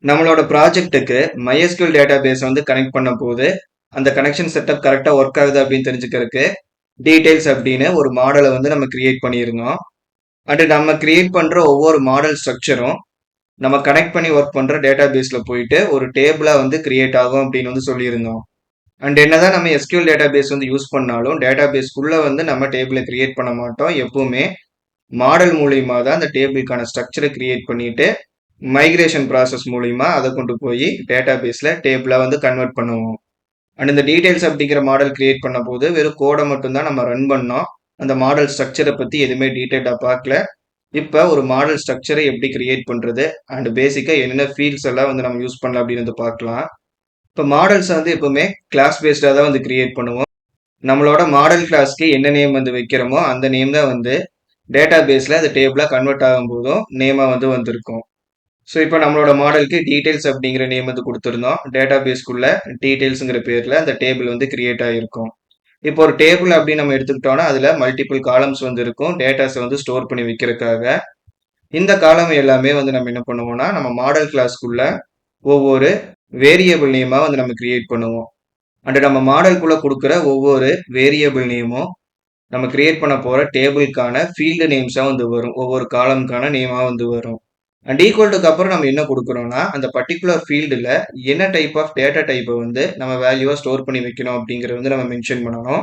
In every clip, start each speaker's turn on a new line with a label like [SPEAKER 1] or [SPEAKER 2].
[SPEAKER 1] நம்மளோட ப்ராஜெக்ட்டுக்கு MySQL database வந்து connect பண்ண போது அந்த கனெக்ஷன் செட்டப் கரெக்டாக ஒர்க் ஆகுது அப்படின்னு தெரிஞ்சுக்கிறதுக்கு டீடைல்ஸ் அப்படின்னு ஒரு மாடலை வந்து நம்ம கிரியேட் பண்ணியிருந்தோம். அண்ட் நம்ம கிரியேட் பண்ற ஒவ்வொரு மாடல் ஸ்ட்ரக்சரும் நம்ம கனெக்ட் பண்ணி ஒர்க் பண்ற டேட்டாபேஸ்ல போயிட்டு ஒரு டேபிளா வந்து கிரியேட் ஆகும் அப்படின்னு வந்து சொல்லியிருந்தோம். அண்ட் என்னதான் நம்ம SQL டேட்டாபேஸ் வந்து யூஸ் பண்ணாலும் டேட்டாபேஸ்க்குள்ள வந்து நம்ம டேபிளை கிரியேட் பண்ண மாட்டோம். எப்பவுமே மாடல் மூலியமா தான் அந்த டேபிளுக்கான ஸ்ட்ரக்சரை கிரியேட் பண்ணிட்டு மைக்ரேஷன் ப்ராசஸ் மூலியமா அதை கொண்டு போய் டேட்டாபேஸ்ல டேபிளா வந்து கன்வெர்ட் பண்ணுவோம். அண்ட் இந்த டீடைல்ஸ் அப்படிங்கிற மாடல் கிரியேட் பண்ண போது வெறும் கோடை மட்டும் தான் நம்ம ரன் பண்ணோம். அந்த மாடல் ஸ்ட்ரக்சரை பத்தி எதுவுமே டீடைல்டா பார்க்கல. இப்போ ஒரு மாடல் ஸ்ட்ரக்சரை எப்படி கிரியேட் பண்றது அண்ட் பேசிக்கா என்னென்ன ஃபீல்ட்ஸ் எல்லாம் வந்து நம்ம யூஸ் பண்ணலாம் அப்படின்னு வந்து பார்க்கலாம். இப்போ மாடல்ஸ் வந்து எப்பவுமே கிளாஸ் பேஸ்டா தான் வந்து கிரியேட் பண்ணுவோம். நம்மளோட மாடல் கிளாஸ்க்கு என்ன நேம் வந்து வைக்கிறோமோ அந்த நேம் தான் வந்து டேட்டா பேஸ்ல அது டேபிளா கன்வெர்ட் ஆகும் போதும் நேமா வந்து வந்திருக்கும். ஸோ இப்போ நம்மளோட மாடலுக்கு டீடைல்ஸ் அப்படிங்கிற நேம் வந்து கொடுத்துருந்தோம். டேட்டா பேஸ்க்குள்ள டீடைல்ஸுங்கிற பேர்ல அந்த டேபிள் வந்து கிரியேட் ஆகிருக்கும். இப்போ ஒரு டேபிள் அப்படின்னு நம்ம எடுத்துக்கிட்டோம்னா அதுல மல்டிபிள் காலம்ஸ் வந்து இருக்கும் டேட்டாஸை வந்து ஸ்டோர் பண்ணி வைக்கிறதுக்காக. இந்த காலம் எல்லாமே வந்து நம்ம என்ன பண்ணுவோம்னா நம்ம மாடல் கிளாஸ்க்குள்ள ஒவ்வொரு வேரியபிள் நேமா வந்து நம்ம கிரியேட் பண்ணுவோம். அண்ட் நம்ம மாடலுக்குள்ள கொடுக்குற ஒவ்வொரு வேரியபிள் நேமும் நம்ம கிரியேட் பண்ண போற டேபிளுக்கான ஃபீல்டு நேம்ஸா வந்து வரும். ஒவ்வொரு காலம்கான நேமா வந்து வரும். அண்ட் ஈக்குவல்டுக்கு அப்புறம் நம்ம என்ன கொடுக்குறோம்னா அந்த பர்டிகுலர் ஃபீல்டில் என்ன டைப் ஆஃப் டேட்டா டைப்பை வந்து நம்ம வேல்யூவாக ஸ்டோர் பண்ணி வைக்கணும் அப்படிங்கிறத வந்து நம்ம மென்ஷன் பண்ணணும்.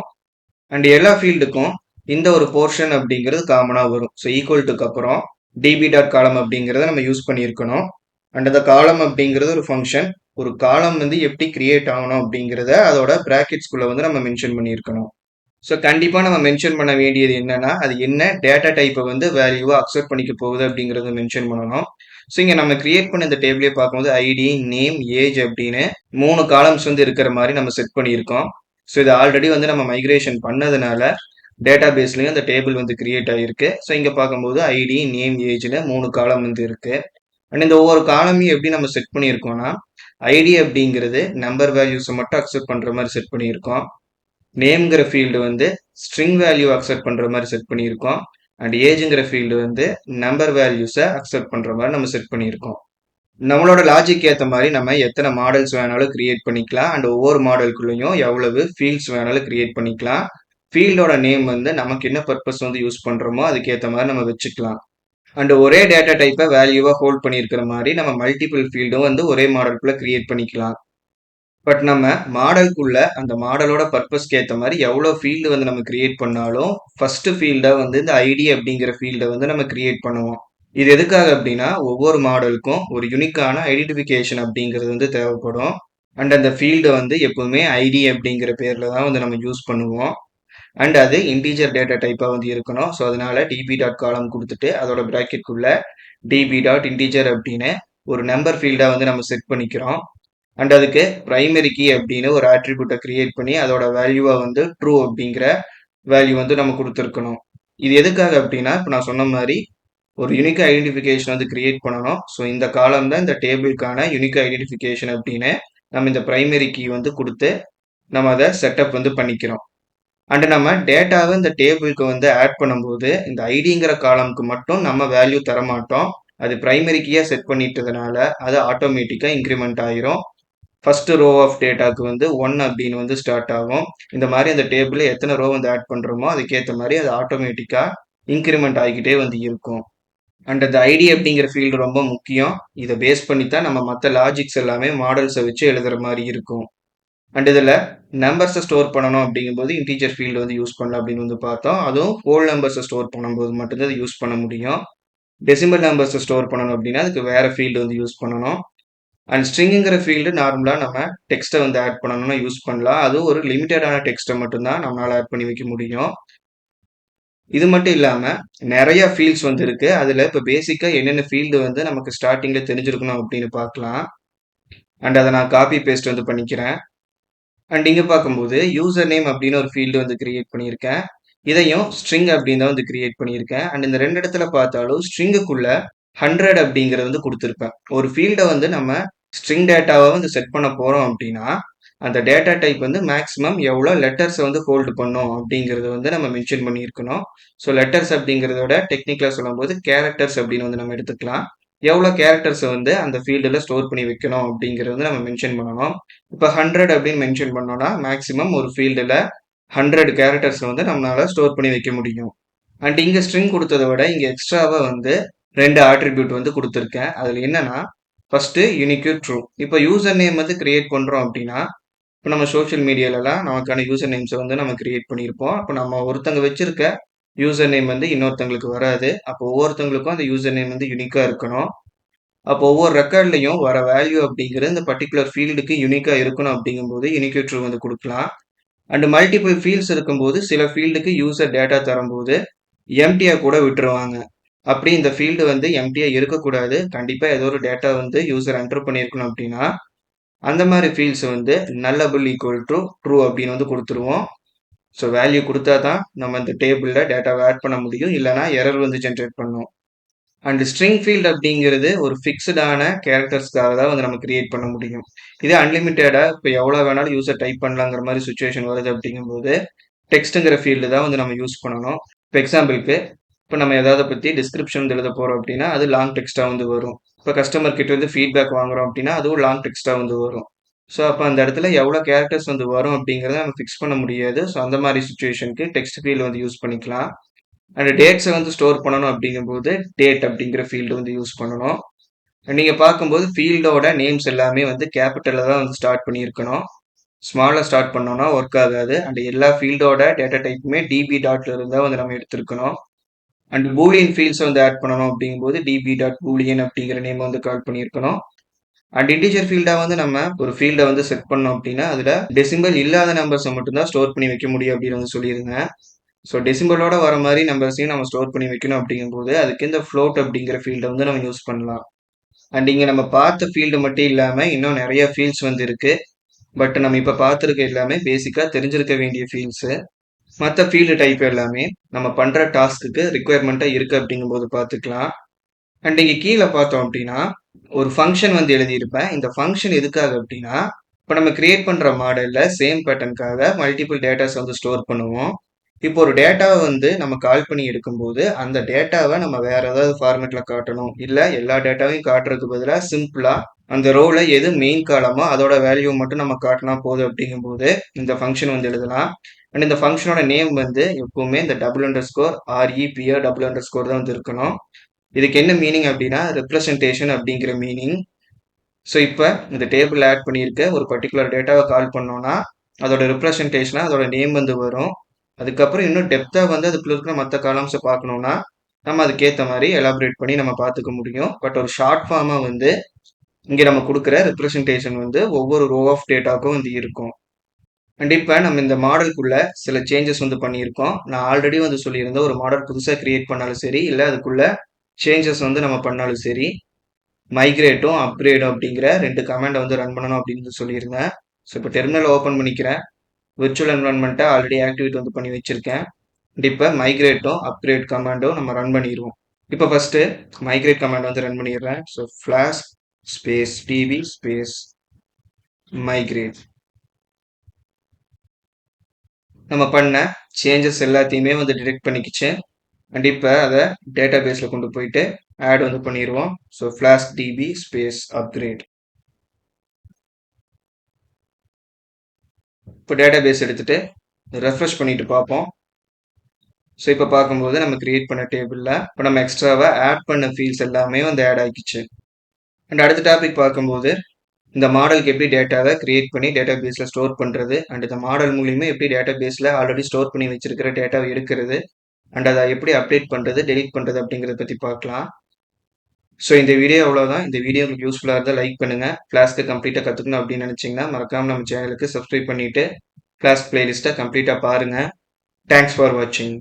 [SPEAKER 1] அண்ட் எல்லா ஃபீல்டுக்கும் இந்த ஒரு போர்ஷன் அப்படிங்கிறது காமனாக வரும். ஸோ ஈக்குவல்டுக்கு அப்புறம் டிபி டாட் காலம் அப்படிங்கிறத நம்ம யூஸ் பண்ணியிருக்கணும். அண்ட் அந்த காலம் அப்படிங்கிறது ஒரு ஃபங்க்ஷன். ஒரு காலம் வந்து எப்படி கிரியேட் ஆகணும் அப்படிங்கிறத அதோட பிராக்கெட்ஸ்குள்ள வந்து நம்ம மென்ஷன் பண்ணியிருக்கணும். ஸோ கண்டிப்பாக நம்ம மென்ஷன் பண்ண வேண்டியது என்னன்னா அது என்ன டேட்டா டைப்பை வந்து வேல்யூவா அக்செப்ட் பண்ணிக்க போகுது அப்படிங்கிறத மென்ஷன் பண்ணணும். ஸோ இங்கே நம்ம கிரியேட் பண்ண இந்த டேபிளே பார்க்கும்போது ஐடி நேம் ஏஜ் அப்படின்னு 3 காலம்ஸ் வந்து இருக்கிற மாதிரி நம்ம செட் பண்ணியிருக்கோம். ஸோ இது ஆல்ரெடி வந்து நம்ம மைக்ரேஷன் பண்ணதுனால டேட்டா பேஸ்லையும் அந்த டேபிள் வந்து கிரியேட் ஆகிருக்கு. ஸோ இங்கே பார்க்கும்போது ஐடி நேம் ஏஜ்னு 3 காலம் வந்து இருக்கு. அண்ட் இந்த ஒவ்வொரு காலமையும் எப்படி நம்ம செட் பண்ணியிருக்கோம்னா ஐடி அப்படிங்கிறது நம்பர் வேல்யூஸை மட்டும் அக்செப்ட் பண்ணுற மாதிரி செட் பண்ணியிருக்கோம். நேம்ங்கிற ஃபீல்டு வந்து ஸ்ட்ரிங் வேல்யூ அக்செப்ட் பண்ணுற மாதிரி செட் பண்ணியிருக்கோம். அண்ட் ஏஜுங்கிற ஃபீல்டு வந்து நம்பர் வேல்யூஸை அக்செப்ட் பண்ணுற மாதிரி நம்ம செட் பண்ணியிருக்கோம். நம்மளோட லாஜிக் ஏற்ற மாதிரி நம்ம எத்தனை மாடல்ஸ் வேணாலும் கிரியேட் பண்ணிக்கலாம். அண்ட் ஒவ்வொரு மாடலுக்குள்ளேயும் எவ்வளவு ஃபீல்ட்ஸ் வேணாலும் கிரியேட் பண்ணிக்கலாம். ஃபீல்டோட நேம் வந்து நமக்கு என்ன பர்பஸ் வந்து யூஸ் பண்ணுறோமோ அதுக்கேற்ற மாதிரி நம்ம வச்சுக்கலாம். அண்ட் ஒரே டேட்டா டைப்பை வேல்யூவாக ஹோல்ட் பண்ணியிருக்கிற மாதிரி நம்ம மல்டிபிள் ஃபீல்டும் வந்து ஒரே மாடலுக்குள்ளே கிரியேட் பண்ணிக்கலாம். பட் நம்ம மாடலுக்குள்ள அந்த மாடலோட பர்பஸ்க்கு ஏற்ற மாதிரி எவ்வளோ ஃபீல்டு வந்து நம்ம கிரியேட் பண்ணாலும் ஃபர்ஸ்ட் ஃபீல்டை வந்து இந்த ஐடி அப்படிங்கிற ஃபீல்டை வந்து நம்ம கிரியேட் பண்ணுவோம். இது எதுக்காக அப்படின்னா ஒவ்வொரு மாடலுக்கும் ஒரு யூனிக்கான ஐடென்டிஃபிகேஷன் அப்படிங்கிறது வந்து தேவைப்படும். அண்ட் அந்த ஃபீல்டு வந்து எப்பவுமே ஐடி அப்படிங்கிற பேர்ல தான் வந்து நம்ம யூஸ் பண்ணுவோம். அண்ட் அது இன்டீஜர் டேட்டா டைப்பாக வந்து இருக்கணும். ஸோ அதனால டிபி டாட் காலம் கொடுத்துட்டு அதோட ப்ராக்கெட்குள்ள டிபி டாட் இன்டீஜர் அப்படின்னு ஒரு நம்பர் ஃபீல்டாக வந்து நம்ம செட் பண்ணிக்கிறோம். அண்ட் அதுக்கு பிரைமரி கீ அப்படின்னு ஒரு ஆட்ரிபியூட்டை கிரியேட் பண்ணி அதோட வேல்யூவா வந்து ட்ரூ அப்படிங்கிற வேல்யூ வந்து நம்ம கொடுத்துருக்கணும். இது எதுக்காக அப்படின்னா இப்போ நான் சொன்ன மாதிரி ஒரு யூனிக் ஐடென்டிஃபிகேஷன் வந்து கிரியேட் பண்ணணும். ஸோ இந்த காலம் தான் இந்த டேபிளுக்கான யூனிக் ஐடென்டிஃபிகேஷன் அப்படின்னு நம்ம இந்த பிரைமரி கீ வந்து கொடுத்து நம்ம அதை செட்டப் வந்து பண்ணிக்கிறோம். அண்ட் நம்ம டேட்டாவை இந்த டேபிளுக்கு வந்து ஆட் பண்ணும்போது இந்த ஐடிங்கிற காலம்க்கு மட்டும் நம்ம வேல்யூ தரமாட்டோம். அது பிரைமரி கீயா செட் பண்ணிட்டதுனால அது ஆட்டோமேட்டிக்காக இன்க்ரிமெண்ட் ஆயிரும். ஃபர்ஸ்ட் ரோ ஆஃப் டேட்டாக்கு வந்து 1 அப்படின்னு வந்து ஸ்டார்ட் ஆகும். இந்த மாதிரி அந்த டேபிள் எத்தனை ரோ வந்து ஆட் பண்றோமோ அதுக்கேற்ற மாதிரி அது ஆட்டோமேட்டிக்கா இன்க்ரிமெண்ட் ஆகிக்கிட்டே வந்து இருக்கும். அண்ட் அந்த ஐடி அப்படிங்கிற ஃபீல்டு ரொம்ப முக்கியம். இதை பேஸ் பண்ணி தான் நம்ம மற்ற லாஜிக்ஸ் எல்லாமே மாடல்ஸை வச்சு எழுதுற மாதிரி இருக்கும். அண்ட் இதில் நம்பர்ஸை ஸ்டோர் பண்ணணும் அப்படிங்கும்போது இன்டீஜர் ஃபீல்டு வந்து யூஸ் பண்ணலாம் அப்படின்னு வந்து பார்த்தோம். அதுவும் ஹோல் நம்பர்ஸை ஸ்டோர் பண்ணும்போது மட்டும்தான் அது யூஸ் பண்ண முடியும். டெசிமல் நம்பர்ஸை ஸ்டோர் பண்ணணும் அப்படின்னா அதுக்கு வேற ஃபீல்டு வந்து யூஸ் பண்ணணும். அண்ட் ஸ்ட்ரிங்குங்கிற ஃபீல்டு நார்மலாக நம்ம டெக்ஸ்ட்டை வந்து ஆட் பண்ணணும்னா யூஸ் பண்ணலாம். அதுவும் ஒரு லிமிட்டடான டெக்ஸ்ட்டை மட்டும்தான் நம்மளால் ஆட் பண்ணி வைக்க முடியும். இது மட்டும் இல்லாமல் நிறைய ஃபீல்ட்ஸ் வந்து இருக்குது. அதில் இப்போ பேசிக்காக என்னென்ன ஃபீல்டு வந்து நமக்கு ஸ்டார்டிங்கில் தெரிஞ்சிருக்கணும் அப்படின்னு பார்க்கலாம். அண்ட் அதை நான் காப்பி பேஸ்ட் வந்து பண்ணிக்கிறேன். அண்ட் இங்கே பார்க்கும்போது யூசர் நேம் அப்படின்னு ஒரு ஃபீல்டு வந்து கிரியேட் பண்ணியிருக்கேன். இதையும் ஸ்ட்ரிங் அப்படின்னு தான் வந்து கிரியேட் பண்ணியிருக்கேன். அண்ட் இந்த ரெண்டு இடத்துல பார்த்தாலும் ஸ்ட்ரிங்குக்குள்ள 100 அப்படிங்கிறது வந்து கொடுத்துருப்பேன். ஒரு ஃபீல்டை வந்து நம்ம ஸ்ட்ரிங் டேட்டாவை வந்து செட் பண்ண போகிறோம் அப்படின்னா அந்த டேட்டா டைப் வந்து மேக்ஸிமம் எவ்வளோ லெட்டர்ஸை வந்து ஹோல்டு பண்ணும் அப்படிங்கிறத வந்து நம்ம மென்ஷன் பண்ணியிருக்கணும். ஸோ லெட்டர்ஸ் அப்படிங்கிறதோட டெக்னிக்கலாக சொல்லும்போது கேரக்டர்ஸ் அப்படின்னு வந்து நம்ம எடுத்துக்கலாம். எவ்வளோ கேரக்டர்ஸை வந்து அந்த ஃபீல்டில் ஸ்டோர் பண்ணி வைக்கணும் அப்படிங்கிறது வந்து நம்ம மென்ஷன் பண்ணணும். இப்போ 100 அப்படின்னு மென்ஷன் பண்ணோம்னா மேக்ஸிமம் ஒரு ஃபீல்டில் 100 கேரக்டர்ஸ் வந்து நம்மளால ஸ்டோர் பண்ணி வைக்க முடியும். அண்ட் இங்கே ஸ்ட்ரிங் கொடுத்ததை விட இங்கே எக்ஸ்ட்ராவாக வந்து 2 ஆட்ரிபியூட் வந்து கொடுத்துருக்கேன். அதில் என்னன்னா ஃபர்ஸ்ட் யூனிக்யூ ட்ரூ. இப்போ யூசர் நேம் வந்து கிரியேட் பண்ணுறோம் அப்படின்னா இப்போ நம்ம சோஷியல் மீடியாலலாம் நமக்கான யூசர் நேம்ஸை வந்து நம்ம கிரியேட் பண்ணியிருப்போம். அப்போ நம்ம ஒருத்தங்க வச்சிருக்க யூசர் நேம் வந்து இன்னொருத்தங்களுக்கு வராது. அப்போ ஒவ்வொருத்தங்களுக்கும் அந்த யூசர் நேம் வந்து யூனிக்காக இருக்கணும். அப்போ ஒவ்வொரு ரெக்கார்ட்லையும் வர வேல்யூ அப்படிங்கிறது இந்த பர்டிகுலர் ஃபீல்டுக்கு யூனிக்காக இருக்கணும் அப்படிங்கும்போது யூனிக்யூ ட்ரூ வந்து கொடுக்கலாம். அண்ட் மல்டிபிள் ஃபீல்ட்ஸ் இருக்கும்போது சில ஃபீல்டுக்கு யூசர் டேட்டா தரும்போது எம்டியா கூட விட்டுருவாங்க. அப்படி இந்த ஃபீல்டு வந்து எம்டியா இருக்கக்கூடாது, கண்டிப்பாக ஏதோ ஒரு டேட்டா வந்து யூசர் என்டர் பண்ணியிருக்கணும் அப்படின்னா அந்த மாதிரி ஃபீல்ட்ஸ் வந்து நல்லபிள் ஈக்குவல் டு ட்ரூ அப்படின்னு வந்து கொடுத்துருவோம். ஸோ வேல்யூ கொடுத்தா தான் நம்ம இந்த டேபிளில் டேட்டாவை ஆட் பண்ண முடியும், இல்லைனா எரர் வந்து ஜென்ரேட் பண்ணும். அண்ட் ஸ்ட்ரிங் ஃபீல்ட் அப்படிங்கிறது ஒரு ஃபிக்ஸ்டான கேரக்டர்ஸ்க்காக தான் வந்து நம்ம கிரியேட் பண்ண முடியும். இது அன்லிமிட்டடாக இப்போ எவ்வளோ வேணாலும் யூசர் டைப் பண்ணலாங்கிற மாதிரி சுச்சுவேஷன் வருது அப்படிங்கும்போது டெக்ஸ்ட்டுங்கிற ஃபீல்டு தான் வந்து நம்ம யூஸ் பண்ணணும். இப்போ எக்ஸாம்பிளுக்கு இப்போ நம்ம எதாவது பற்றி டிஸ்கிரிப்ஷன் வந்து எழுத போகிறோம் அப்படின்னா அது லாங் டெக்ஸ்ட்டாக வந்து வரும். இப்போ கஸ்டமர் கிட்ட வந்து ஃபீட்பேக் வாங்குறோம் அப்படின்னா அதுவும் லாங் டெக்ஸ்ட்டாக வந்து வரும். ஸோ அப்போ அந்த இடத்துல எவ்வளோ கேரக்டர்ஸ் வந்து வரும் அப்படிங்கிறத நம்ம ஃபிக்ஸ் பண்ண முடியாது. ஸோ அந்த மாதிரி சுச்சுவேஷனுக்கு டெக்ஸ்ட் ஃபீல்டு வந்து யூஸ் பண்ணிக்கலாம். அண்ட் டேட்ஸை வந்து ஸ்டோர் பண்ணணும் அப்படிங்கும்போது டேட் அப்படிங்கிற ஃபீல்டு வந்து யூஸ் பண்ணணும். நீங்கள் பார்க்கும்போது ஃபீல்டோட நேம்ஸ் எல்லாமே வந்து கேபிட்டலில் தான் வந்து ஸ்டார்ட் பண்ணியிருக்கணும். ஸ்மாலில் ஸ்டார்ட் பண்ணோம்னா ஒர்க் ஆகாது. அண்ட் எல்லா ஃபீல்டோட டேட்டா டைப்புமே டிபி டாட்ல இருந்தால் வந்து நம்ம எடுத்துருக்கணும். அண்ட் பூலியன் ஃபீல்ட்ஸ் வந்து ஆட் பண்ணணும் அப்படிங்கும்போது டிபி டாட் பூலியன் அப்படிங்கிற நேம் வந்து கால் பண்ணியிருக்கணும். அண்ட் இன்டிஜர் ஃபீல்டாக வந்து நம்ம ஒரு ஃபீல்டை வந்து செட் பண்ணோம் அப்படின்னா அதில் டெசிமல் இல்லாத நம்பர்ஸை மட்டும்தான் ஸ்டோர் பண்ணி வைக்க முடியும் அப்படின்னு வந்து சொல்லியிருந்தேன். ஸோ டெசிமலோட வர மாதிரி நம்பர்ஸையும் நம்ம ஸ்டோர் பண்ணி வைக்கணும் அப்படிங்கும்போது அதுக்கு இந்த ஃப்ளோட் அப்படிங்கிற ஃபீல்டை வந்து நம்ம யூஸ் பண்ணலாம். அண்ட் இங்கே நம்ம பார்த்த ஃபீல்டு மட்டும் இல்லாமல் இன்னும் நிறைய ஃபீல்ட்ஸ் வந்து இருக்கு. பட் நம்ம இப்போ பார்த்துருக்க எல்லாமே பேசிக்காக தெரிஞ்சிருக்க வேண்டிய ஃபீல்ட்ஸு. மற்ற ஃபீல்டு டைப் எல்லாமே நம்ம பண்ணுற டாஸ்க்கு ரிக்குவயர்மெண்ட்டாக இருக்குது அப்படிங்கும்போது பார்த்துக்கலாம். அண்ட் இங்கே கீழே பார்த்தோம் அப்படின்னா ஒரு ஃபங்க்ஷன் வந்து எழுதியிருப்பேன். இந்த ஃபங்க்ஷன் எதுக்காக அப்படின்னா இப்போ நம்ம கிரியேட் பண்ணுற மாடலில் சேம் பேட்டர்னுக்காக மல்டிபிள் டேட்டாஸ் வந்து ஸ்டோர் பண்ணுவோம். இப்போ ஒரு டேட்டாவை வந்து நம்ம கால் பண்ணி எடுக்கும்போது அந்த டேட்டாவை நம்ம வேற ஏதாவது ஃபார்மேட்ல காட்டணும், இல்லை எல்லா டேட்டாவையும் காட்டுறதுக்கு பதிலாக சிம்பிளா அந்த ரோல எது மெயின் காலமோ அதோட வேல்யூ மட்டும் நம்ம காட்டினா போதும் அப்படிங்கும்போது இந்த ஃபங்க்ஷன் வந்து எழுதலாம். அண்ட் இந்த ஃபங்க்ஷனோட நேம் வந்து எப்பவுமே இந்த $_REPR $_ தான் வந்து இருக்கணும். இதுக்கு என்ன மீனிங் அப்படின்னா ரெப்ரசன்டேஷன் அப்படிங்கிற மீனிங். ஸோ இப்போ இந்த டேபிள் ஆட் பண்ணியிருக்க ஒரு பர்டிகுலர் டேட்டாவை கால் பண்ணோம்னா அதோட ரெப்ரசன்டேஷனாக அதோட நேம் வந்து வரும். அதுக்கப்புறம் இன்னும் டெப்த்தாக வந்து அதுக்குள்ள இருக்கிற மற்ற காலம்ஸை பார்க்கணும்னா நம்ம அதுக்கேற்ற மாதிரி எலாபரேட் பண்ணி நம்ம பார்த்துக்க முடியும். பட் ஒரு ஷார்ட் ஃபார்மாக வந்து இங்கே நம்ம கொடுக்குற ரெப்ரசன்டேஷன் வந்து ஒவ்வொரு ரோ ஆஃப் டேட்டாவுக்கும் வந்து இருக்கும். அண்ட் இப்போ நம்ம இந்த மாடலுக்குள்ள சில சேஞ்சஸ் வந்து பண்ணியிருக்கோம். நான் ஆல்ரெடி வந்து சொல்லியிருந்தேன், ஒரு மாடல் புதுசாக கிரியேட் பண்ணாலும் சரி, இல்லை அதுக்குள்ள சேஞ்சஸ் வந்து நம்ம பண்ணாலும் சரி, மைக்ரேட்டும் அப்கிரேடும் அப்படிங்கிற 2 கமாண்டை வந்து ரன் பண்ணணும் அப்படின்னு சொல்லியிருந்தேன். ஸோ இப்போ டெர்மினல் ஓப்பன் பண்ணிக்கிறேன். விர்ச்சுவல் என்வரன்மெண்ட்டை ஆல்ரெடி ஆக்டிவேட் வந்து பண்ணி வச்சிருக்கேன். இப்போ மைக்ரேட்டும் அப்கிரேட் கமாண்டும் நம்ம ரன் பண்ணிடுவோம். இப்போ ஃபர்ஸ்ட் மைக்ரேட் கமாண்ட் வந்து ரன் பண்ணிடுறேன். So flash space TV space migrate. நம்ம பண்ண சேஞ்சஸ் எல்லாத்தையுமே வந்து டிடெக்ட் பண்ணிக்கிச்சு. அண்ட் இப்போ அதை டேட்டா பேஸில் கொண்டு போயிட்டு ஆட் வந்து பண்ணிடுவோம். So flash DB space upgrade. இப்போ டேட்டா பேஸ் எடுத்துட்டு ரெஃப்ரெஷ் பண்ணிட்டு பார்ப்போம். ஸோ இப்போ பார்க்கும்போது நம்ம கிரியேட் பண்ண டேபிளில் இப்போ நம்ம எக்ஸ்ட்ராவாக ஆட் பண்ண ஃபீல்ட்ஸ் எல்லாமே வந்து ஆட் ஆகிடுச்சு. அண்ட் அடுத்த டாபிக் பார்க்கும்போது இந்த மாடலுக்கு எப்படி டேட்டாவை கிரியேட் பண்ணி டேட்டா பேஸில் ஸ்டோர் பண்ணுறது, அண்ட் இந்த மாடல் மூலியமா எப்படி டேட்டா பேஸில் ஆல்ரெடி ஸ்டோர் பண்ணி வச்சிருக்கிற டேட்டாவை எடுக்கிறது அண்ட் அதை எப்படி அப்டேட் பண்ணுறது டெலீட் பண்ணுறது அப்படிங்கிறத பற்றி பார்க்கலாம். ஸோ இந்த வீடியோ அவ்வளோதான். இந்த வீடியோ உங்களுக்கு யூஸ்ஃபுல்லாக இருந்தால் லைக் பண்ணுங்கள். கிளாஸ்க்கு கம்ப்ளீட்டாக கற்றுக்கணும் அப்படின்னு நினச்சிங்கன்னா மறக்காமல் நம்ம சேனலுக்கு சப்ஸ்கிரைப் பண்ணிவிட்டு கிளாஸ் பிளேலிஸ்ட்டை கம்ப்ளீட்டாக பாருங்கள். தேங்க்ஸ் ஃபார் வாட்சிங்.